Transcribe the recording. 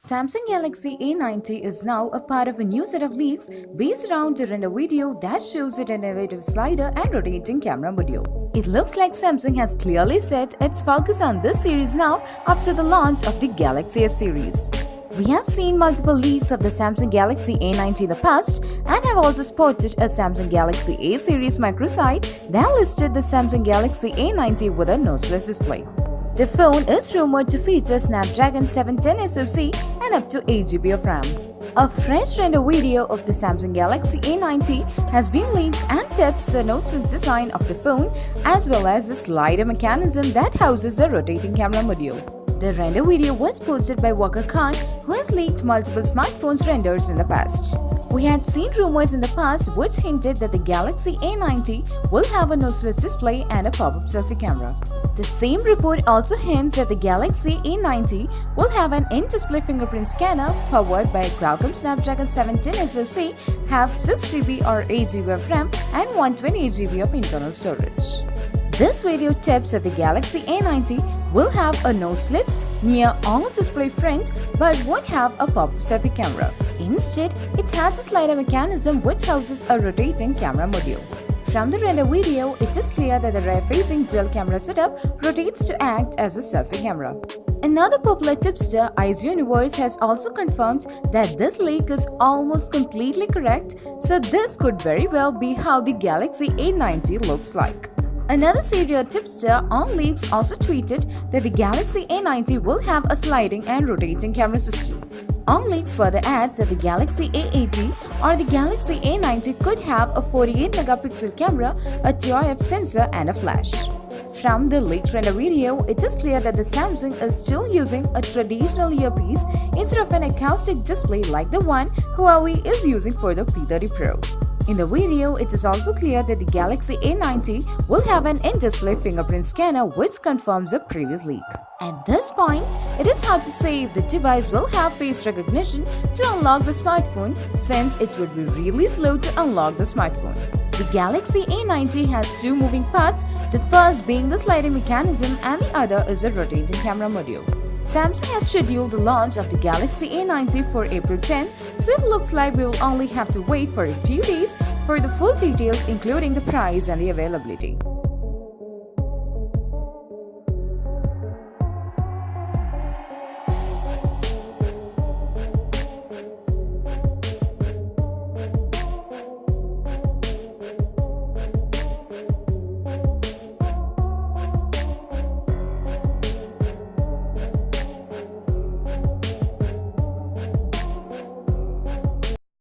Samsung Galaxy A90 is now a part of a new set of leaks based around a render video that shows an innovative slider and rotating camera module. It looks like Samsung has clearly set its focus on this series now after the launch of the Galaxy S series. We have seen multiple leaks of the Samsung Galaxy A90 in the past and have also spotted a Samsung Galaxy A series microsite that listed the Samsung Galaxy A90 with a notchless display. The phone is rumored to feature Snapdragon 710 SoC and up to 8GB of RAM. A fresh render video of the Samsung Galaxy A90 has been leaked and tips the notchless design of the phone as well as the slider mechanism that houses a rotating camera module. The render video was posted by Walker Khan, who has leaked multiple smartphones renders in the past. We had seen rumors in the past which hinted that the Galaxy A90 will have a notchless display and a pop-up selfie camera. The same report also hints that the Galaxy A90 will have an in-display fingerprint scanner powered by a Qualcomm Snapdragon 710 SoC, have 6GB or 8GB of RAM and 128GB of internal storage. This video tips that the Galaxy A90 will have a notchless, near on-display front but won't have a pop-up selfie camera. Instead, it has a slider mechanism which houses a rotating camera module. From the render video, it is clear that the rear-facing dual camera setup rotates to act as a selfie camera. Another popular tipster, Ice Universe, has also confirmed that this leak is almost completely correct, so this could very well be how the Galaxy A90 looks like. Another serial tipster on leaks also tweeted that the Galaxy A90 will have a sliding and rotating camera system. On leaks further adds that the Galaxy A80 or the Galaxy A90 could have a 48-megapixel camera, a ToF sensor and a flash. From the leaked render video, it is clear that the Samsung is still using a traditional earpiece instead of an acoustic display like the one Huawei is using for the P30 Pro. In the video, it is also clear that the Galaxy A90 will have an in-display fingerprint scanner which confirms a previous leak. At this point, it is hard to say if the device will have face recognition to unlock the smartphone since it would be really slow to unlock the smartphone. The Galaxy A90 has two moving parts, the first being the sliding mechanism and the other is a rotating camera module. Samsung has scheduled the launch of the Galaxy A90 for April 10, so it looks like we will only have to wait for a few days for the full details including the price and the availability.